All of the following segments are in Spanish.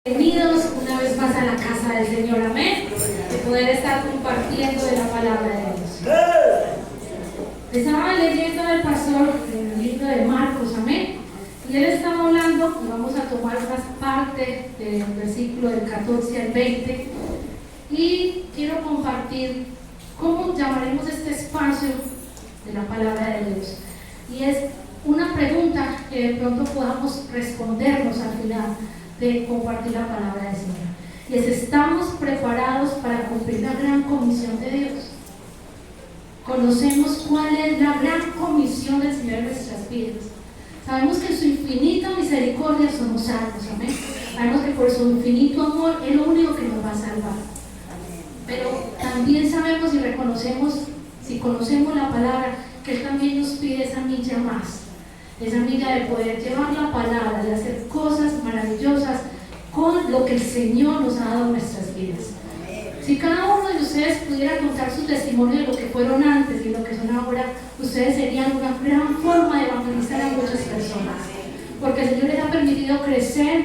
Bienvenidos una vez más a la casa del Señor, amén, de poder estar compartiendo de la palabra de Dios. Estaba leyendo al pastor en el libro de Marcos, amén, y él estaba hablando, y vamos a tomar una parte del versículo del 14 al 20, y quiero compartir cómo llamaremos este espacio de la palabra de Dios, y es una pregunta que de pronto podamos respondernos al final de compartir la palabra del Señor. Y es: ¿estamos preparados para cumplir la gran comisión de Dios? ¿Conocemos cuál es la gran comisión del Señor en nuestras vidas? Sabemos que en su infinita misericordia somos salvos, amén. Sabemos que por su infinito amor es lo único que nos va a salvar. Pero también sabemos y reconocemos, si conocemos la palabra, que Él también nos pide esa milla más. Esa milla de poder llevar la palabra, de hacer cosas maravillosas con lo que el Señor nos ha dado en nuestras vidas. Si cada uno de ustedes pudiera contar su testimonio de lo que fueron antes y lo que son ahora, ustedes serían una gran forma de evangelizar a muchas personas. Porque el Señor les ha permitido crecer,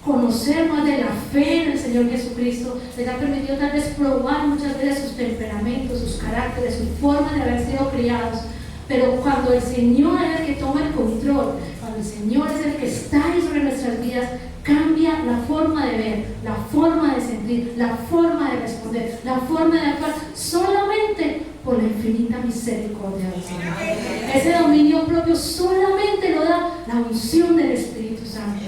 conocer más de la fe en el Señor Jesucristo, les ha permitido tal vez probar muchas veces sus temperamentos, sus caracteres, su forma de haber sido criados. Pero cuando el Señor es el que toma el control, cuando el Señor es el que está ahí sobre nuestras vidas, cambia la forma de ver, la forma de sentir, la forma de responder, la forma de actuar, solamente por la infinita misericordia del Señor. Ese dominio propio solamente lo da la unción del Espíritu Santo.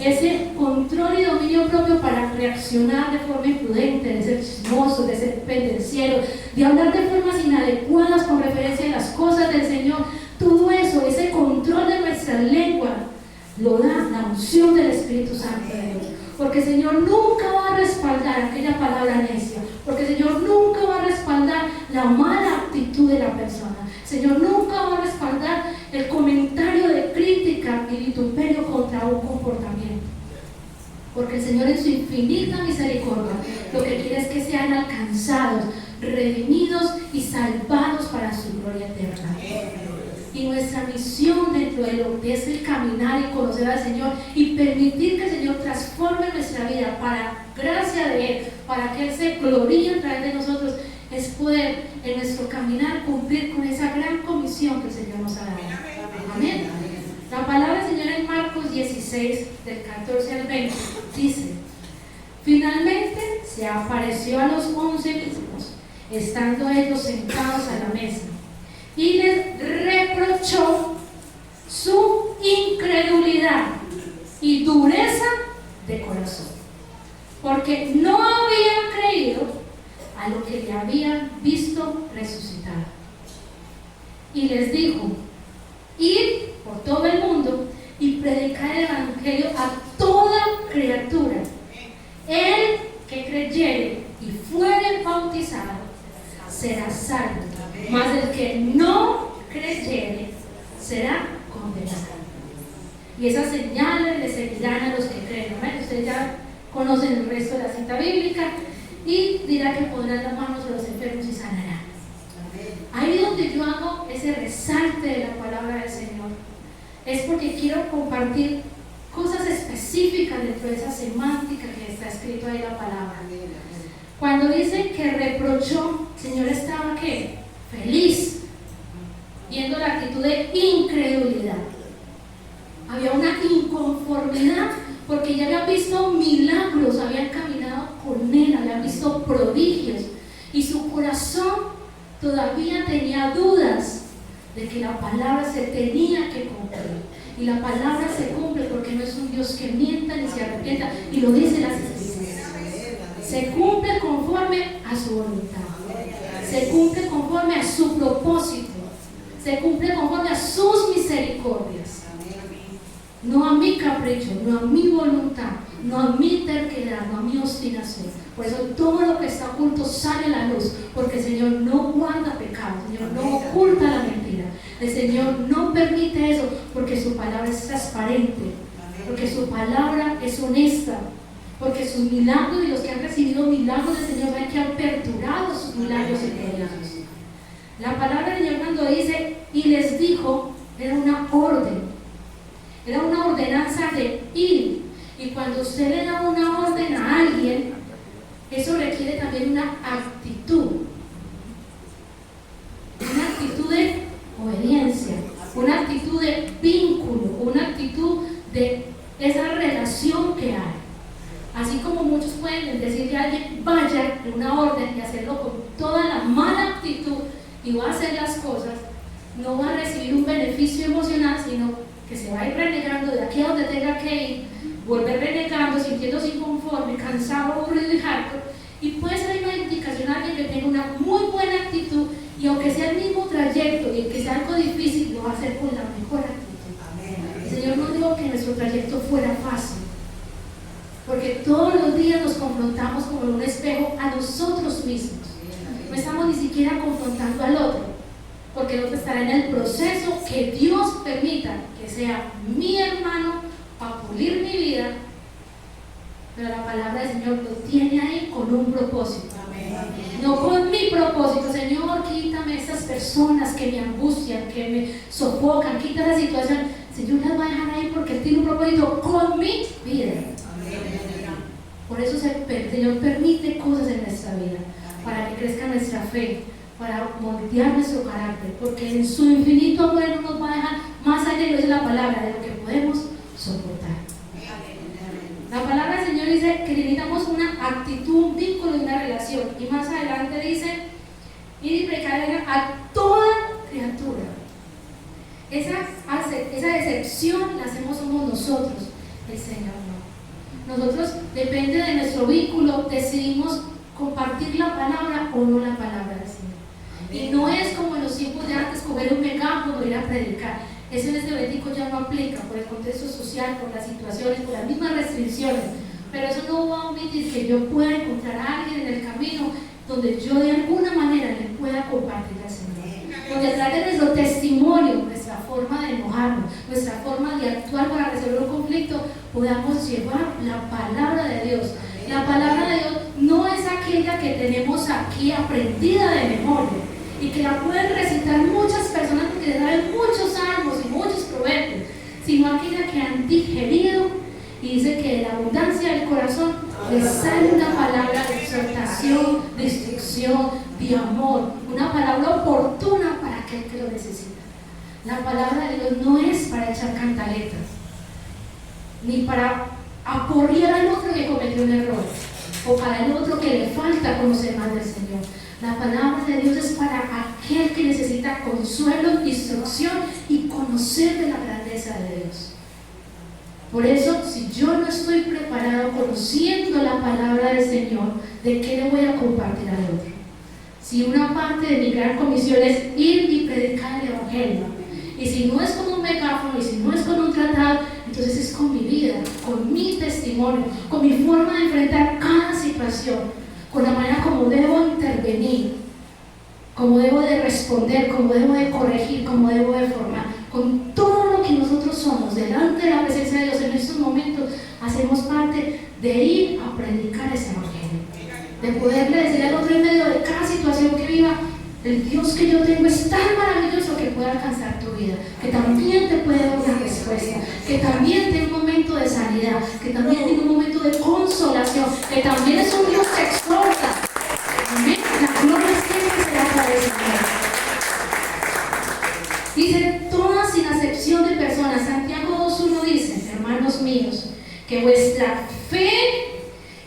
Ese control y dominio propio para reaccionar de forma imprudente, de ser chismoso, de ser pendenciero, de hablar de formas inadecuadas con referencia a las cosas del Señor, todo eso, ese control de nuestra lengua, lo da la unción del Espíritu Santo de Dios. Porque el Señor nunca va a respaldar aquella palabra necia, porque el Señor nunca va a respaldar la mala actitud de la persona. El Señor nunca va a respaldar el comentario de crítica y vituperio contra un comportamiento. Porque el Señor en su infinita misericordia lo que quiere es que sean alcanzados, redimidos y salvados para su gloria eterna. Y nuestra misión dentro de lo que es el caminar y conocer al Señor y permitir que el Señor transforme nuestra vida para gracia de Él, para que Él se gloríe a través de nosotros, es poder en nuestro caminar cumplir con esa gran comisión que el Señor nos ha dado. Amén. La palabra del Señor en Marcos 16, del 14 al 20, dice: finalmente se apareció a los 11 mismos, estando ellos sentados a la mesa, y les reprochó su incredulidad y dureza de corazón, porque no habían creído a lo que le habían visto resucitar. Y les dijo: id por todo el mundo y predicar el evangelio a toda criatura. El que creyere y fuere bautizado será salvo, mas el que no creyere será condenado. Y esas señales le seguirán a los que creen. ¿Amén? Ustedes ya conocen el resto de la cita bíblica. Y dirá que pondrán las manos a los enfermos y sanarán. Ahí donde yo hago ese resalte de la palabra del Señor, es porque quiero compartir cosas específicas dentro de esa semántica que está escrito ahí la palabra. Cuando dice que reprochó, el Señor estaba ¿qué? Feliz, viendo la actitud de incredulidad. Había una inconformidad porque ya habían visto milagros, habían caminado con Él, habían visto prodigios, y su corazón todavía tenía dudas de que la palabra se tenía que cumplir. Y la palabra se cumple porque no es un Dios que mienta ni se arrepienta, y lo dice las Escrituras. Se cumple conforme a su voluntad, se cumple conforme a su propósito, se cumple conforme a sus misericordias. No a mi capricho, no a mi voluntad, no a mi terquedad, no a mi obstinación. Por eso todo lo que está oculto sale a la luz, porque el Señor no guarda pecado, el Señor no oculta la mentira, el Señor no permite eso, porque su palabra es transparente, porque su palabra es honesta, porque sus milagros y los que han recibido milagros del Señor ven que han perdurado sus milagros eternos. La palabra del Señor cuando dice y les dijo, era una orden, era una ordenanza de ir. Y cuando usted le da una eso requiere también una actitud de obediencia, una actitud de vínculo, una actitud de esa relación que hay. Así como muchos pueden decirle a alguien vaya en una orden y hacerlo con toda la mala actitud y va a hacer las cosas, no va a recibir un beneficio emocional, sino que se va a ir renegando de aquí a donde tenga que ir, volver renegando, sintiéndose inconforme, cansado, aburrido y harto. Y puede ser una indicación a alguien que tenga una muy buena actitud, y aunque sea el mismo trayecto y que sea algo difícil, lo va a hacer con la mejor actitud. El Señor no dijo que nuestro trayecto fuera fácil, porque todos los días nos confrontamos como en un espejo a nosotros mismos. No estamos ni siquiera confrontando al otro, porque el otro estará en el proceso que Dios permita que sea mi hermano para pulir mi vida, pero la palabra del Señor lo tiene ahí con un propósito. No con mi propósito. Señor, quítame esas personas que me angustian, que me sofocan, quita la situación. Señor, las va a dejar ahí porque Él tiene un propósito con mi vida. Por eso el Señor permite cosas en nuestra vida, para que crezca nuestra fe, para moldear nuestro carácter, porque en su infinito amor no nos va a dejar más allá, lo dice la palabra, de lo que podemos soportar. La palabra del Señor dice que necesitamos una actitud, un vínculo y una relación. Y más adelante dice, ir y predicar a toda criatura. Esa decepción la hacemos somos nosotros, el Señor no. Nosotros, depende de nuestro vínculo, decidimos compartir la palabra o no la palabra del Señor. Y no es como en los tiempos de antes, coger un megáfono y ir a predicar. Eso en este Levítico ya no aplica por el contexto social, por las situaciones, por las mismas restricciones. Pero eso no va a omitir que yo pueda encontrar a alguien en el camino donde yo de alguna manera le pueda compartir al Señor. Donde a través de nuestro testimonio, nuestra forma de enojarnos, nuestra forma de actuar para resolver un conflicto, podamos llevar la palabra de Dios. La palabra de Dios no es aquella que tenemos aquí aprendida de memoria y que la pueden recitar muchas personas porque les saben muchos salmos y muchos proverbios, sino aquella que han digerido, y dice que de la abundancia del corazón les sale una palabra de exhortación, de instrucción, de amor, una palabra oportuna para aquel que lo necesita. La palabra de Dios no es para echar cantaletas, ni para aporrear al otro que cometió un error, o para el otro que le falta conocer más del Señor. La palabra de Dios es para aquel que necesita consuelo, instrucción y conocer de la grandeza de Dios. Por eso, si yo no estoy preparado conociendo la palabra del Señor, ¿de qué le voy a compartir al otro? Si una parte de mi gran comisión es ir y predicar el Evangelio, y si no es con un megáfono, y si no es con un tratado, entonces es con mi vida, con mi testimonio, con mi forma de enfrentar cada situación, con la manera como debo intervenir, como debo de responder, como debo de corregir, como debo de formar, con todo lo que nosotros somos delante de la presencia de Dios en estos momentos. Hacemos parte de ir a predicar ese Evangelio, de poderle decir al otro en medio de cada situación que viva: el Dios que yo tengo es tan maravilloso que puede alcanzar tu vida, que también te puede dar una respuesta, que también tiene un momento de sanidad, que también tiene un momento de consolación, que también es un Dios que exhorta. Amén. La gloria siempre será para el Señor. Dice: todas sin acepción de personas. Santiago 2:1 dice: hermanos míos, que vuestra fe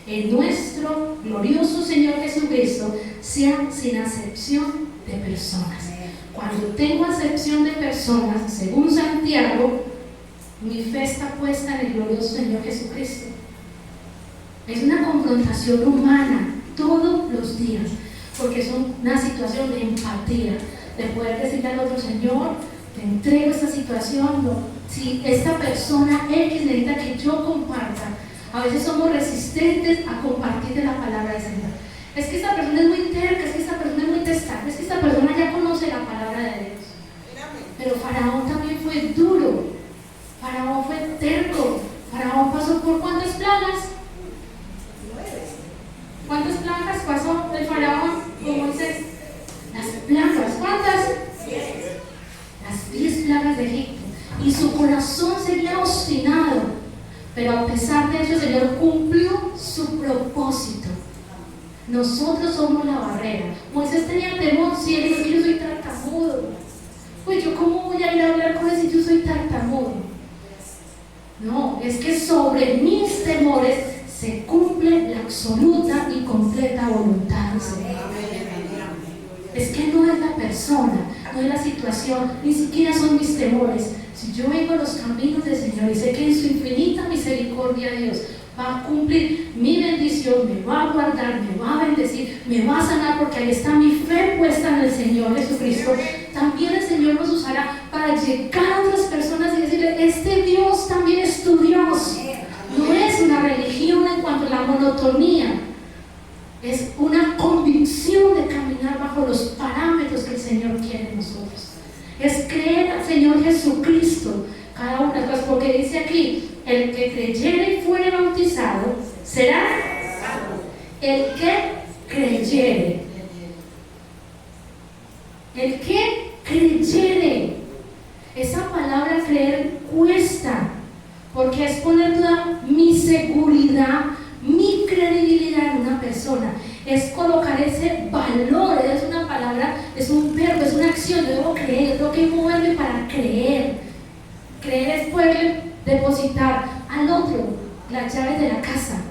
en nuestro glorioso Señor Jesucristo sea sin acepción de personas. Cuando tengo acepción de personas, según Santiago, mi fe está puesta en el glorioso Señor Jesucristo. Es una confrontación humana todos los días, porque es una situación de empatía, de poder decirle al otro: Señor, te entrego esta situación. Si esta persona X necesita que yo comparta, a veces somos resistentes a compartir de la palabra del Señor. Es que esta persona es muy terca, es que esta persona es muy testable, es que esta persona ya conoce la palabra de Dios. Pero Faraón también fue duro, Faraón fue terco, Faraón pasó por ¿cuántas plagas? ¿Cuántas plagas pasó el Faraón con Moisés? Las plagas, ¿cuántas? 10. Las 10 plagas de Egipto. Y su corazón seguía obstinado, pero a pesar de ello el Señor cumplió su propósito. Nosotros somos la barrera. Moisés tenía temor, sí, él dijo que yo soy tartamudo. Pues yo, ¿cómo voy a ir a hablar con él si yo soy tartamudo? No, es que sobre mis temores se cumple la absoluta y completa voluntad del Señor. Es que no es la persona, no es la situación, ni siquiera son mis temores. Si yo vengo a los caminos del Señor y sé que en su infinita misericordia Dios va a cumplir mi bendición, me va a guardar, me va a bendecir, me va a sanar, porque ahí está mi fe puesta en el Señor Jesucristo. También el Señor nos usará para llegar a otras personas y decirle: este Dios también es tu Dios. No es una religión en cuanto a la monotonía, es una convicción de caminar bajo los parámetros que el Señor quiere en nosotros. Es creer al Señor Jesucristo cada una de las cosas, porque dice aquí: el que creyere y fuere bautizado será salvo. El que creyere. El que creyere. Esa palabra creer cuesta, porque es poner toda mi seguridad, mi credibilidad en una persona. Es colocar ese valor. Es una palabra, es un verbo, es una acción. Yo debo creer, tengo que moverme para creer. Creer es poder depositar al otro las llaves de la casa,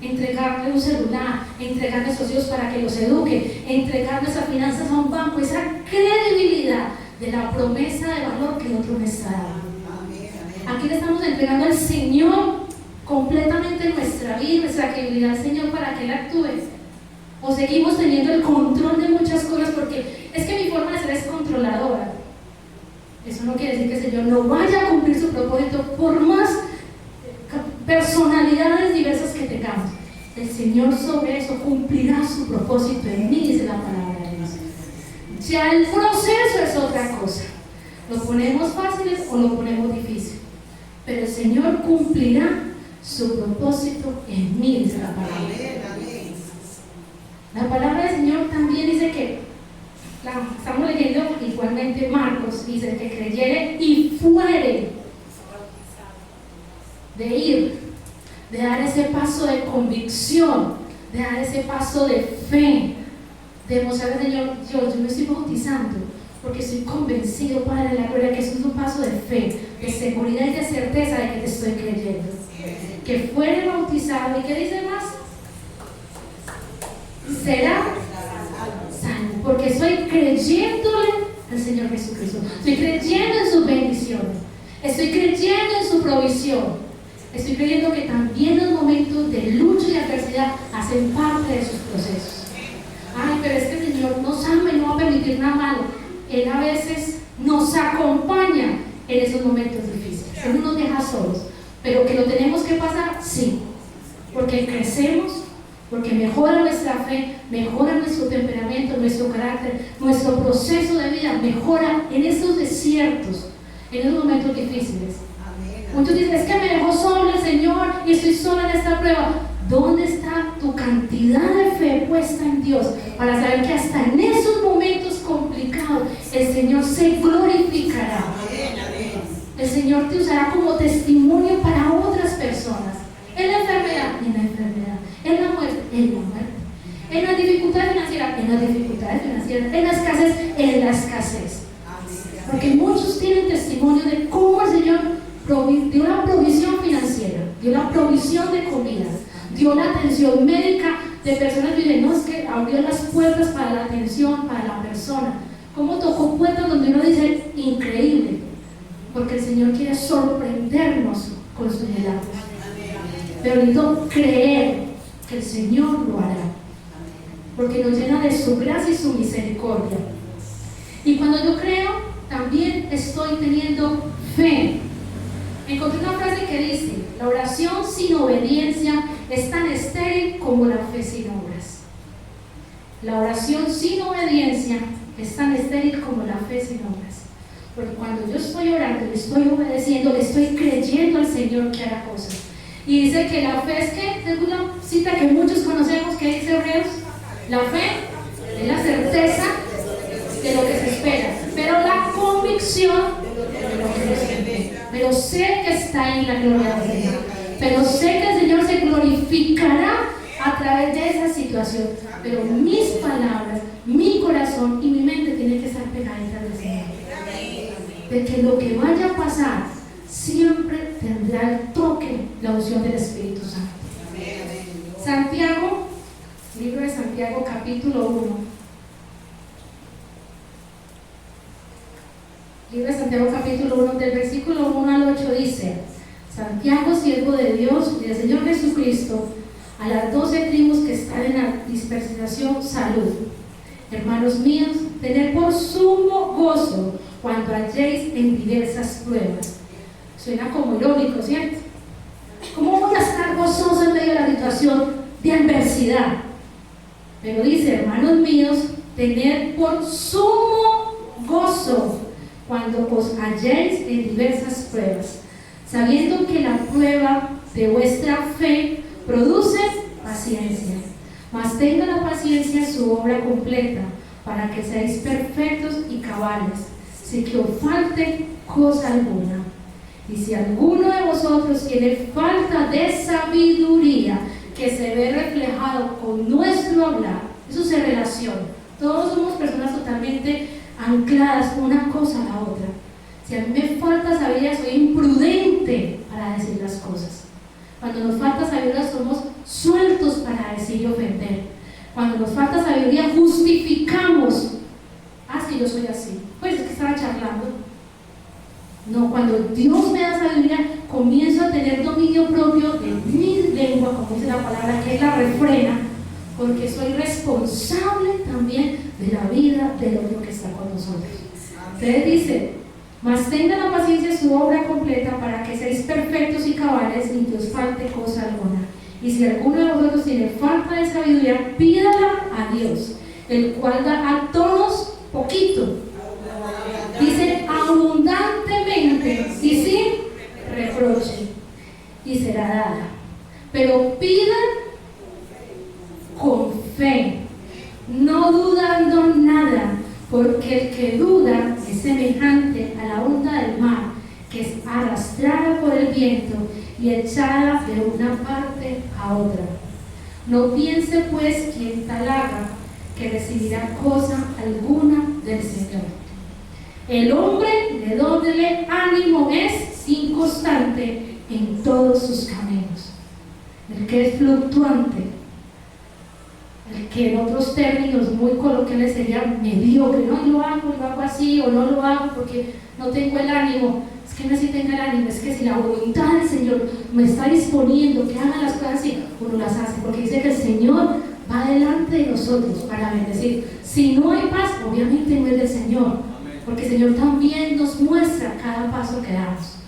entregarle un celular, entregar a nuestros hijos para que los eduque, entregar nuestras finanzas a un banco. Esa credibilidad de la promesa de valor que el otro me está dando. Aquí le estamos entregando al Señor completamente nuestra vida, nuestra credibilidad al Señor para que Él actúe. O seguimos teniendo el control de muchas cosas, porque es que mi forma de ser es controladora. Eso no quiere decir que el Señor no vaya a cumplir su propósito, por más personalidades diversas que tengamos. El Señor sobre eso cumplirá su propósito en mí, dice la palabra de Dios. Ya el proceso es otra cosa. Lo ponemos fáciles o lo ponemos difícil, pero el Señor cumplirá su propósito en mí, dice la palabra. La palabra del Señor también dice que, estamos leyendo igualmente Marcos, dice que creyere y fuere, de ir, de dar ese paso de convicción, de dar ese paso de fe, de mostrar al Señor: yo me estoy bautizando porque estoy convencido, Padre de la gloria, que eso es un paso de fe, de seguridad y de certeza de que te estoy creyendo. Que fuere bautizado, ¿y qué dice más? Será salvo, porque estoy creyéndole al Señor Jesucristo, estoy creyendo en sus bendiciones, estoy creyendo en su provisión, estoy creyendo que también los momentos de lucha y adversidad hacen parte de sus procesos. Ay, pero es que el Señor nos ama y no va a permitir nada malo. Él a veces nos acompaña en esos momentos difíciles, Él no nos deja solos, pero que lo tenemos que pasar, sí, porque crecemos, porque mejora nuestra fe, mejora nuestro temperamento, nuestro carácter, nuestro proceso de vida, mejora en esos desiertos, en esos momentos difíciles. Muchos dicen: es que me dejó solo el Señor y estoy sola en esta prueba. ¿Dónde está tu cantidad de fe puesta en Dios para saber que hasta en esos momentos complicados el Señor se glorificará? El Señor te usará como testimonio para otras personas, en la enfermedad, en la enfermedad, en la muerte, en la muerte, en la dificultad financiera, en las dificultades financieras, en la escasez, en la escasez. Porque muchos tienen testimonio de cómo el Señor dio la provisión financiera, dio la provisión de comida, dio la atención médica de personas que dicen: no, es que abrió las puertas para la atención, para la persona. Cómo tocó puertas donde uno dice: increíble, porque el Señor quiere sorprendernos con sus milagros. Pero necesito creer que el Señor lo hará, porque nos llena de su gracia y su misericordia. Y cuando yo creo, también estoy teniendo fe. Encontré una frase que dice: la oración sin obediencia es tan estéril como la fe sin obras. La oración sin obediencia es tan estéril como la fe sin obras. Porque cuando yo estoy orando, le estoy obedeciendo, le estoy creyendo al Señor que hará cosas. Y dice que la fe es que, es una cita que muchos conocemos, que dice Hebreos: la fe es la certeza de lo que se espera, pero la convicción de lo que no se ve. Pero sé que está ahí la gloria del Señor, pero sé que el Señor se glorificará a través de esa situación. oración, pero mis palabras, mi corazón y mi mente tienen que estar pegaditas del Señor. De que lo que vaya a pasar siempre tendrá el toque, la unción del Espíritu Santo. Santiago, libro de Santiago, capítulo 1. Libro de Santiago, capítulo 1, del versículo 1 al 8 dice: Santiago, siervo de Dios y del Señor Jesucristo, a las 12 tribus que están en la dispersación, salud. Hermanos míos, tened por sumo gozo cuando halléis en diversas pruebas. Suena como irónico, ¿cierto? ¿Cómo voy a estar gozoso en medio de la situación de adversidad? Pero dice: hermanos míos, tened por sumo gozo cuando os halléis en diversas pruebas, sabiendo que la prueba de vuestra fe produce paciencia. Mas tenga la paciencia su obra completa, para que seáis perfectos y cabales, sin que os falte cosa alguna. Y si alguno de vosotros tiene falta de sabiduría, que se ve reflejado con nuestro hablar, eso se relaciona. Todos somos personas totalmente ancladas una cosa a la otra. Si a mí me falta sabiduría, soy imprudente para decir las cosas. Cuando nos falta sabiduría, somos sueltos para decir y ofender. Cuando nos falta sabiduría, justificamos: es que yo soy así, pues es que estaba charlando. No, cuando Dios me da sabiduría, comienzo a tener dominio propio de mi lengua, como dice la palabra, que es la refrena, porque soy responsable también de la vida del otro que está con nosotros. Entonces dice: mas tenga la paciencia su obra completa, para que seáis perfectos y cabales, sin que os falte cosa alguna. Y si alguno de vosotros tiene falta de sabiduría, pídala a Dios, el cual da a todos poquito. Dice: abundantemente y sin reproche, y será dada. Pero pidan con fe, no dudando nada, porque el que duda es semejante a la onda del mar, que es arrastrada por el viento y echada de una parte a otra. No piense pues quien tal haga, que recibirá cosa alguna del Señor. El hombre de doble ánimo es inconstante en todos sus caminos. El que es fluctuante, el que en otros términos muy coloquiales sería mediocre, no lo hago así, o no lo hago porque no tengo el ánimo. Es que no es si tenga el ánimo, es que si la voluntad del Señor me está disponiendo que haga las cosas así, uno las hace, porque dice que el Señor va delante de nosotros para bendecir. Si no hay paz, obviamente no es del Señor, porque el Señor también nos muestra cada paso que damos,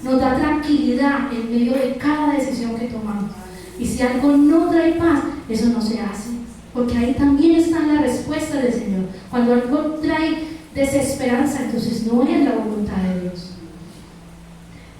nos da tranquilidad en medio de cada decisión que tomamos. Y si algo no trae paz, eso no se hace, porque ahí también está la respuesta del Señor. Cuando algo trae desesperanza, entonces no es la voluntad de Dios.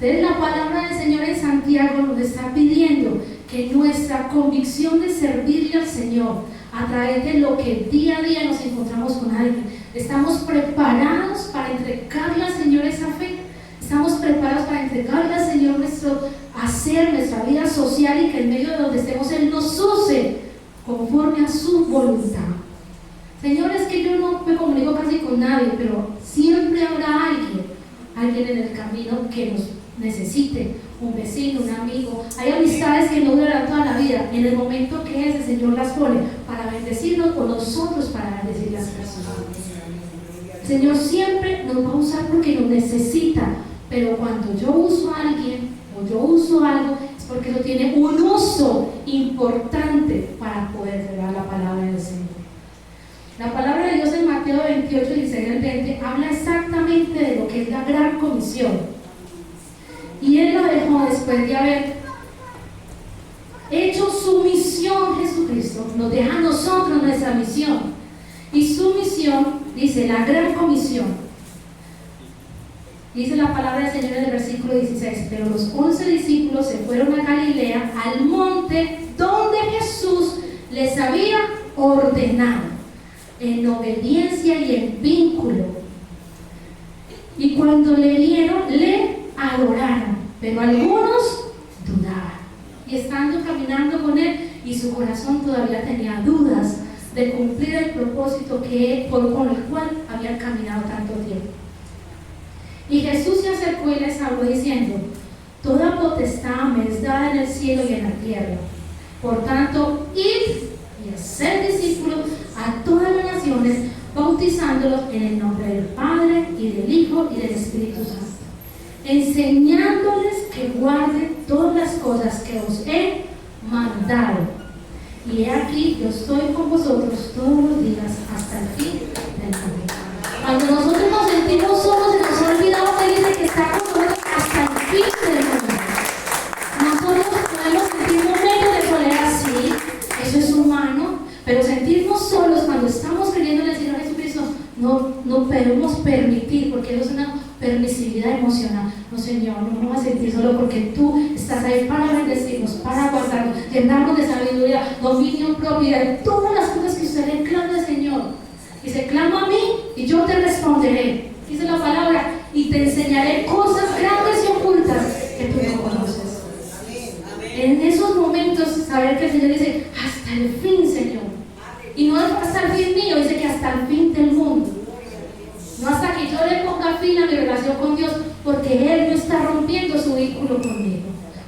Entonces la palabra del Señor en Santiago nos está pidiendo que nuestra convicción de servirle al Señor, a través de lo que día a día nos encontramos con alguien, estamos preparados para entregarle al Señor esa fe. Estamos preparados para entregarle al Señor nuestro hacer, nuestra vida social, y que en medio de donde estemos Él nos use conforme a su voluntad. Señor, es que yo no me comunico casi con nadie, pero siempre habrá alguien en el camino que nos necesite, un vecino, un amigo. Hay amistades que no durarán toda la vida. En el momento que el Señor las pone para bendecirnos, o nosotros para bendecir las personas. El Señor siempre nos va a usar porque nos necesita, pero cuando yo uso a alguien o yo uso algo, es porque eso tiene un uso importante para poder llevar la palabra del Señor. La palabra de Dios en Mateo 28, 16 al 20 habla exactamente de lo que es la gran comisión. Y Él lo dejó después de haber hecho su misión. Jesucristo nos deja a nosotros nuestra misión. Y su misión, dice, la gran comisión. Dice la palabra del Señor en el versículo 16: pero los 11 discípulos se fueron a Galilea, al monte donde Jesús les había ordenado, en obediencia y en vínculo. Y cuando le vieron, le adoraron, pero algunos dudaban. Y estando caminando con Él, y su corazón todavía tenía dudas de cumplir el propósito con el cual había caminado tanto tiempo. Y Jesús se acercó y les habló diciendo: toda potestad me es dada en el cielo y en la tierra. Por tanto, id y haced discípulos a todas las naciones, bautizándolos en el nombre del Padre y del Hijo y del Espíritu Santo, enseñándoles que guarden todas las cosas que os he mandado. Y he aquí, yo estoy con vosotros todos los días hasta el fin del mundo. Cuando nosotros nos sentimos solos, se nos ha olvidado que dice que está con nosotros hasta el fin del mundo. Nosotros podemos sentir momentos de soledad, sí, eso es humano, pero sentirnos solos cuando estamos creyendo en el Señor Jesucristo, no podemos permitir, porque eso es una permisividad emocional. No, Señor, no nos vamos a sentir solo porque tú estás ahí para bendecirnos, para guardarnos, llenarnos de sabiduría, dominio propio, de todas las cosas que usted le clama al Señor. Y se clama a mí y yo te responderé. Dice la palabra: y te enseñaré cosas grandes y ocultas que tú no conoces. En esos momentos, saber que el Señor dice: hasta el fin, Señor. Y no es hasta el fin mío, dice que hasta el fin del mundo. No hasta que yo le ponga fin a mi relación con Dios, porque Él no está rompiendo su vínculo conmigo.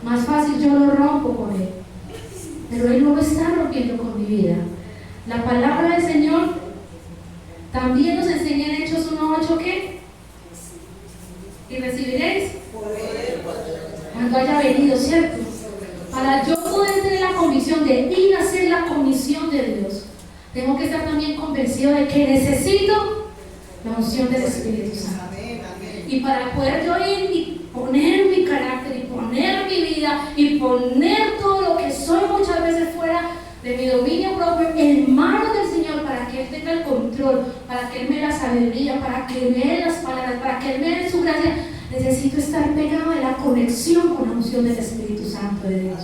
Más fácil yo lo rompo con Él, pero Él no lo está rompiendo con mi vida. La palabra del Señor también nos enseña en Hechos 1:8 que y recibiréis cuando haya venido, ¿cierto? Para yo poder tener la convicción de ir a hacer la comisión de Dios, tengo que estar también convencido de que necesito la unción del Espíritu Santo. Y para poder yo ir y poner mi carácter, y poner mi vida, y poner todo lo que soy muchas veces fuera de mi dominio propio en manos del Señor, para que Él tenga el control, para que Él me dé la sabiduría, para que me dé las palabras, para que Él me dé su gracia, necesito estar pegado en la conexión con la unción del Espíritu Santo de Dios.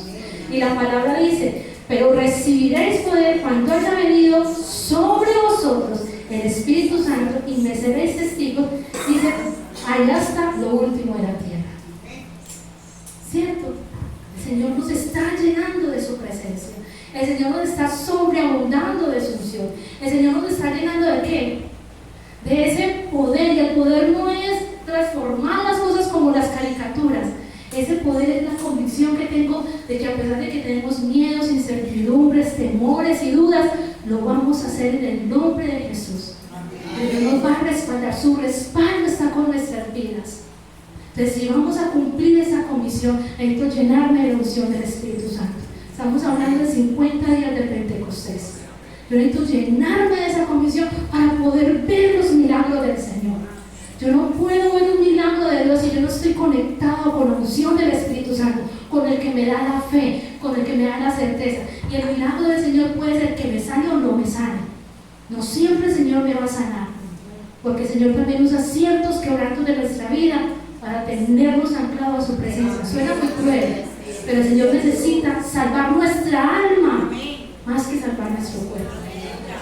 Y la palabra dice: pero recibiréis poder cuando haya venido sobre vosotros el Espíritu Santo, y me seréis testigos. Dice: allá está lo último de la tierra. ¿Cierto? El Señor nos está llenando de su presencia. El Señor nos está sobreabundando de su unción. El Señor nos está llenando ¿de qué? De ese poder. Y el poder no es transformar las cosas como las caricaturas. Ese poder es la convicción que tengo de que a pesar de que tenemos miedos, incertidumbres, temores y dudas, lo vamos a hacer en el nombre de Jesús. Dios nos va a respaldar, su respaldo está con nuestras vidas. Entonces, si vamos a cumplir esa comisión, necesito llenarme de la unción del Espíritu Santo. Estamos hablando de 50 días de Pentecostés. Yo necesito llenarme de esa comisión para poder ver los milagros del Señor. Yo no puedo ver un milagro de Dios si yo no estoy conectado con la unción del Espíritu Santo, con el que me da la fe, con el que me da la certeza. Y el milagro del Señor puede ser que me sane o no me sane. No siempre el Señor me va a sanar, porque el Señor también usa ciertos quebrantos de nuestra vida para tenernos anclados a su presencia. Suena muy cruel, pero el Señor necesita salvar nuestra alma más que salvar nuestro cuerpo.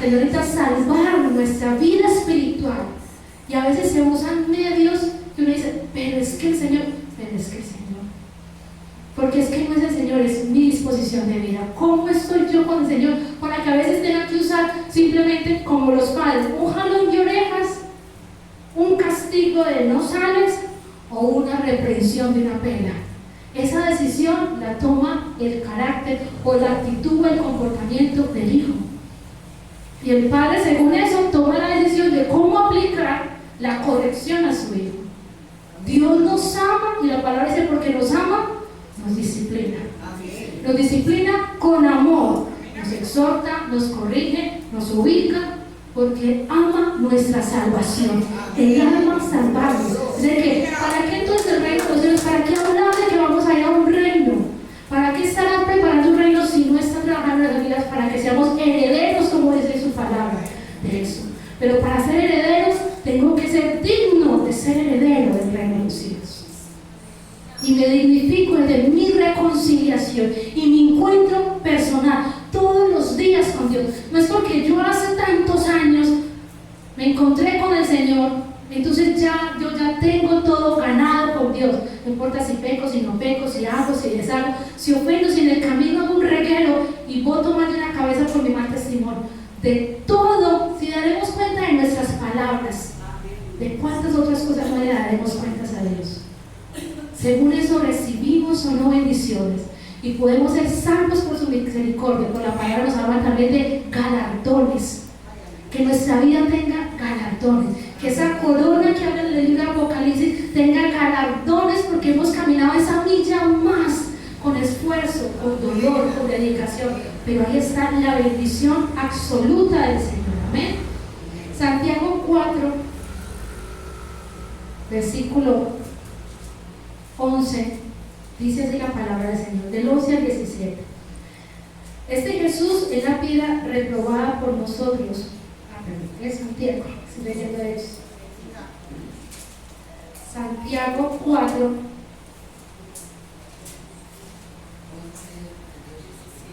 El Señor necesita salvar nuestra vida espiritual. Y a veces se usan medios que uno dice: pero es que el Señor, porque es que no es el Señor, es mi disposición de vida. ¿Cómo estoy yo con el Señor? Para que a veces tenga que usar simplemente, como los padres, un jalón de orejas, un castigo de no sales, o una reprensión de una pena. Esa decisión la toma el carácter o la actitud o el comportamiento del hijo. Y el padre, según eso, toma la decisión de cómo aplicar la corrección a su hijo. Dios nos ama, y la palabra dice: porque nos ama, nos disciplina. Nos disciplina con amor, nos exhorta, nos corrige, nos ubica, porque ama nuestra salvación. Él ama salvarnos. ¿De qué? ¿Para qué entonces el reino de los cielos? ¿Para qué hablar de que vamos a ir a un reino? ¿Para qué estará preparando un reino si no está trabajando en las vidas para que seamos herederos, como dice su palabra? De eso. Pero para ser herederos, tengo que ser digno de ser heredero del reino de los cielos. Y me dignifico desde mi reconciliación y mi encuentro personal todos los días con Dios. No es porque yo hace tantos años me encontré con el Señor, entonces yo ya tengo todo ganado con Dios. No importa si peco, si no peco, si hago, si deshago, si ofendo, si en el camino hago un reguero y voto más de una cabeza por mi mal testimonio. De todo, si daremos cuenta de nuestras palabras, ¿de cuántas otras cosas no le daremos cuentas a Dios? Según eso recibimos o no bendiciones. Y podemos ser salvos por su misericordia. Por la palabra nos habla también de galardones. Que nuestra vida tenga galardones. Que esa corona que habla en el libro de Apocalipsis tenga galardones, porque hemos caminado esa milla más con esfuerzo, con dolor, con dedicación. Pero ahí está la bendición absoluta del Señor. Amén. Santiago 4, versículo 11, dice así la palabra del Señor, del 11 al 17. Este Jesús es la piedra reprobada por nosotros. Es Santiago, estoy leyendo eso. Santiago 4.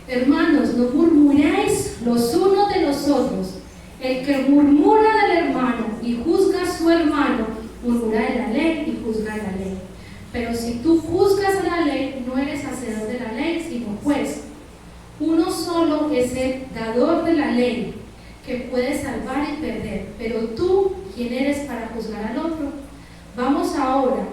Hermanos, no murmuréis los unos de los otros. El que murmura del hermano y juzga a su hermano, murmura de la ley y juzga la ley. Pero si tú juzgas la ley, no eres hacedor de la ley, sino juez. Uno solo es el dador de la ley, que puede salvar y perder. Pero tú, ¿quién eres para juzgar al otro? Vamos ahora,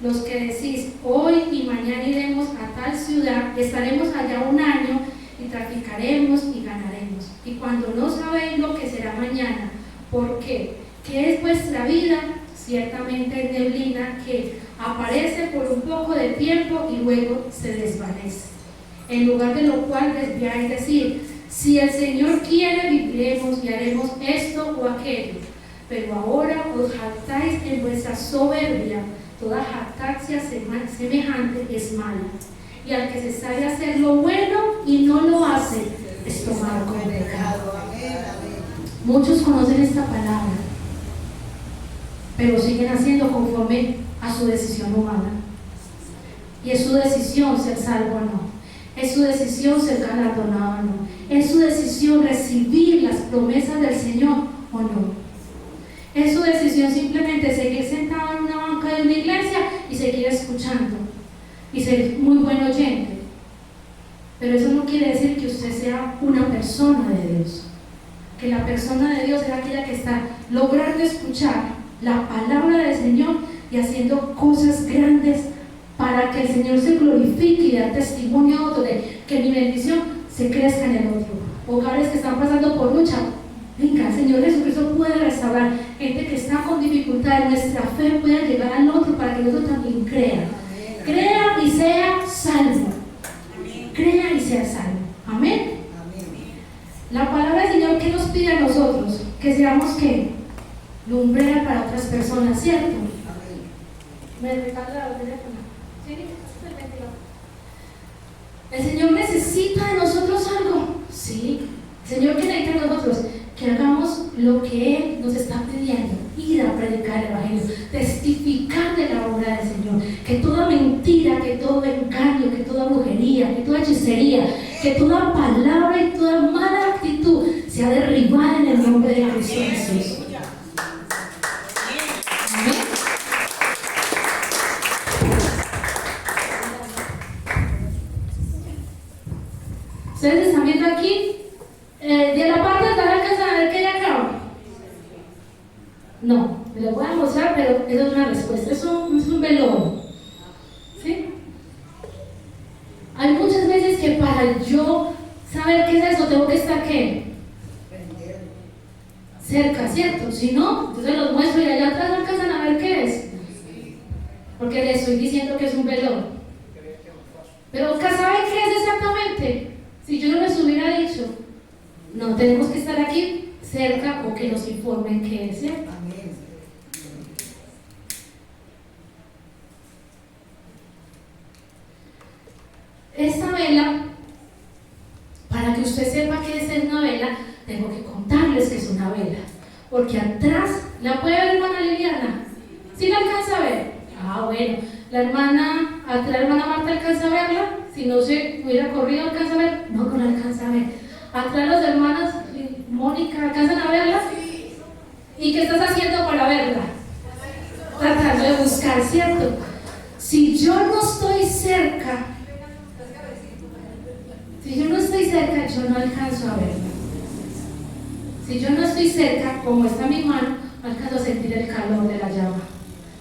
los que decís, hoy y mañana iremos a tal ciudad, estaremos allá un año y traficaremos y ganaremos. Y cuando no sabéis lo que será mañana, ¿por qué? ¿Qué es vuestra vida? Ciertamente es neblina que aparece por un poco de tiempo y luego se desvanece. En lugar de lo cual desviáis decir, si el Señor quiere, viviremos y haremos esto o aquello. Pero ahora os jactáis en vuestra soberbia. Toda jactancia semejante es mala. Y al que se sabe hacer lo bueno y no lo hace, es tomado como pecado. Muchos conocen esta palabra, pero siguen haciendo conforme a su decisión humana. Y es su decisión ser salvo o no. Es su decisión ser galardonado o no. Es su decisión recibir las promesas del Señor o no. Es su decisión simplemente seguir sentado en una banca de una iglesia y seguir escuchando y ser muy buen oyente. Pero eso no quiere decir que usted sea una persona de Dios. Que la persona de Dios es aquella que está logrando escuchar la palabra del Señor y haciendo cosas grandes para que el Señor se glorifique y dé testimonio a otro de que mi bendición se crezca en el otro. Hogares que están pasando por lucha, venga, el Señor Jesucristo puede restaurar. Gente que está con dificultades, nuestra fe puede llegar al otro para que el otro también crea. Crea y sea salvo. Crea y sea salvo. Amén. La palabra del Señor, ¿qué nos pide a nosotros? Que seamos ¿qué? Lumbrera para otras personas, ¿cierto? Me regala la teléfono. ¿El Señor necesita de nosotros algo? Sí. El Señor, ¿qué necesita de nosotros? Que hagamos lo que Él nos está pidiendo, ir a predicar el Evangelio, testificar de la obra del Señor, que toda mentira, que todo engaño, que toda brujería, que toda hechicería, que toda palabra y toda mala actitud sea derribada en el nombre de Cristo Jesús. Amén. ¿Ustedes están viendo aquí? De la parte de atrás alcanzan a ver que hay acá. No, me lo voy a mostrar, pero eso es una respuesta, eso es un velón. ¿Sí? Hay muchas veces que para yo saber qué es eso, tengo que estar ¿qué? Cerca, ¿cierto? Si no, entonces los muestro y allá atrás alcanzan a ver qué es. Porque les estoy diciendo que es un velón. Pero ¿saben qué es exactamente? Si yo no les hubiera dicho, no tenemos que estar aquí cerca o que nos informen qué es, ¿cierto? Esta vela, para que usted sepa qué es una vela, tengo que contarles que es una vela. Porque atrás, ¿la puede ver, hermana Liliana? ¿Sí la alcanza a ver? Ah, bueno. La hermana Marta alcanza a verla. Si no se hubiera corrido, ¿alcanza a ver? No, no la alcanza a ver. Atrás las hermanas Mónica, ¿alcanzan a verla? ¿Y qué estás haciendo para verla? Tratando de buscar, ¿cierto? Si yo no estoy cerca, Si yo no estoy cerca, yo no alcanzo a verlo. Si yo no estoy cerca, como está mi mano, no alcanzo a sentir el calor de la llama.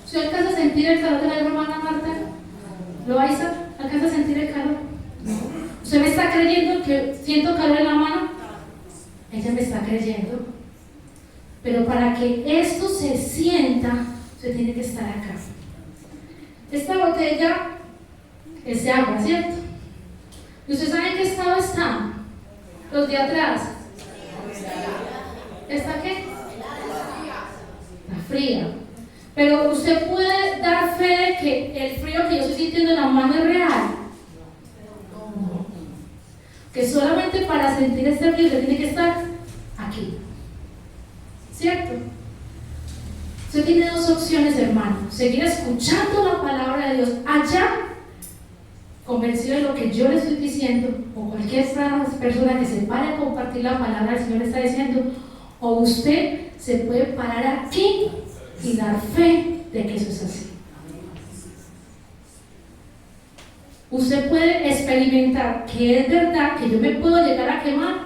¿Usted alcanza a sentir el calor de la llama, hermana Marta? ¿Loaiza? ¿Alcanza a sentir el calor? ¿Usted me está creyendo que siento calor en la mano? Ella me está creyendo. Pero para que esto se sienta, usted tiene que estar acá. Esta botella es de agua, ¿cierto? ¿Y usted sabe en qué estado están? Los de atrás. ¿Está qué? Está fría. Pero usted puede dar fe de que el frío que yo estoy sintiendo en la mano es real. No. Que solamente para sentir este frío usted tiene que estar aquí. ¿Cierto? Usted tiene dos opciones, hermano: seguir escuchando la palabra de Dios allá, convencido de lo que yo le estoy diciendo, o cualquier persona que se pare a compartir la palabra del Señor le está diciendo, o usted se puede parar aquí y dar fe de que eso es así. Usted puede experimentar que es verdad que yo me puedo llegar a quemar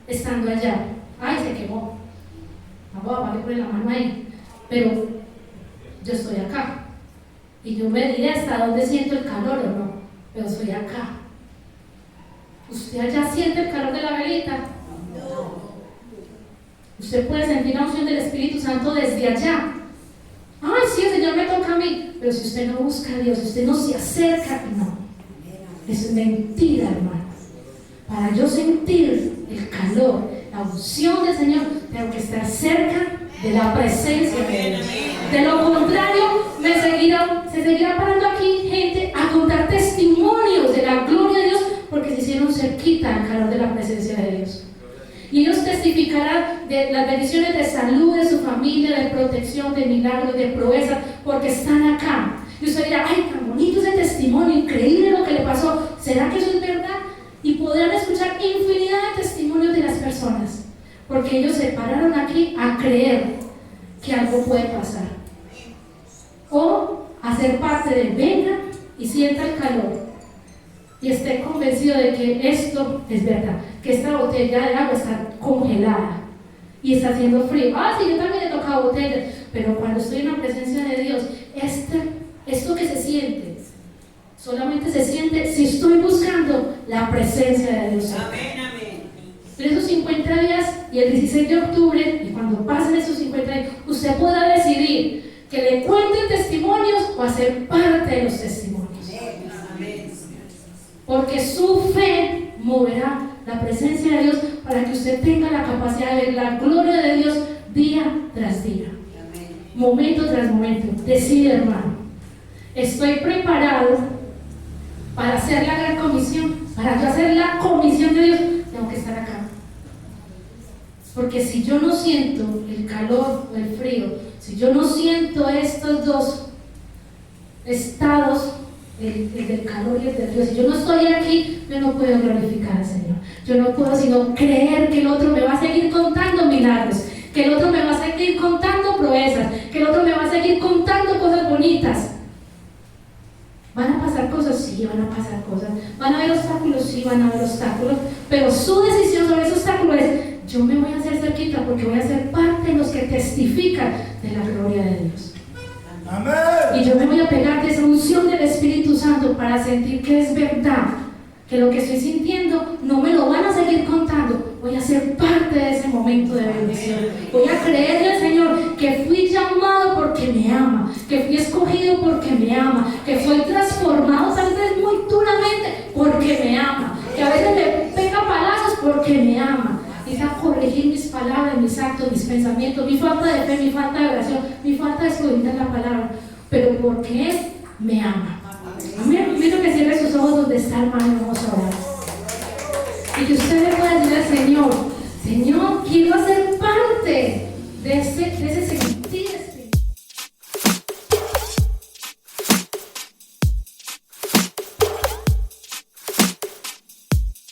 estando allá. Ay, se quemó. Vamos a poner la mano ahí. Pero yo estoy acá. Y yo me diré hasta dónde siento el calor o no. Pero estoy acá. ¿Usted allá siente el calor de la velita? No. Usted puede sentir la unción del Espíritu Santo desde allá. Ay, sí, el Señor me toca a mí. Pero si usted no busca a Dios, si usted no se acerca, no. Eso es mentira, hermano. Para yo sentir el calor, la unción del Señor, tengo que estar cerca de la presencia de Dios. De lo contrario, se seguirá parando aquí gente a contar testimonios de la gloria de Dios porque se hicieron cerquita al calor de la presencia de Dios. Y ellos testificarán de las bendiciones de salud de su familia, de protección, de milagros, de proezas, porque están acá. Y usted dirá, ay, tan bonito ese testimonio, increíble lo que le pasó. ¿Será que eso es verdad? Y podrán escuchar infinidad de testimonios de las personas, porque ellos se pararon aquí a creer que algo puede pasar. O a ser parte de venga y sienta el calor y esté convencido de que esto es verdad, que esta botella de agua está congelada y está haciendo frío. Ah, sí, yo también he tocado botellas, pero cuando estoy en la presencia de Dios, esto que se siente, solamente se siente si estoy buscando la presencia de Dios. Amén, amén. Pero esos 50 días y el 16 de octubre, y cuando pasen esos 50 días, usted podrá decidir que le cuenten testimonios o hacer parte de los testimonios. Amén. Porque su fe moverá la presencia de Dios para que usted tenga la capacidad de ver la gloria de Dios día tras día. Amén. Momento tras momento. Decide, hermano, estoy preparado para hacer la gran comisión. Para yo hacer la comisión de Dios, tengo que estar acá. Porque si yo no siento el calor o el frío, si yo no siento estos dos estados, el del calor y el del frío, si yo no estoy aquí, yo no puedo glorificar al Señor. Yo no puedo sino creer que el otro me va a seguir contando milagros, que el otro me va a seguir contando proezas, que el otro me va a seguir contando cosas bonitas. ¿Van a pasar cosas? Sí, van a pasar cosas. ¿Van a haber obstáculos? Sí, van a haber obstáculos. Pero su decisión sobre esos obstáculos es: yo me voy a hacer cerquita porque voy a ser parte de los que testifican de la gloria de Dios. Amén. Y yo me voy a pegar de esa unción del Espíritu Santo para sentir que es verdad, que lo que estoy sintiendo no me lo van a seguir contando. Voy a ser parte de ese momento de bendición. Voy a creerle al Señor que fui llamado porque me ama, que fui escogido porque me ama, que fui transformado tal vez muy duramente porque me ama, que a veces me pega palazos porque me ama. Es a corregir mis palabras, mis actos, mis pensamientos, mi falta de fe, mi falta de oración, mi falta de escudriñar la palabra, pero porque Él me ama. Amén. Invito que cierre sus ojos donde está, hermano, vamos a orar. Y que usted le pueda decir al Señor: Señor, quiero ser parte de ese seguimiento.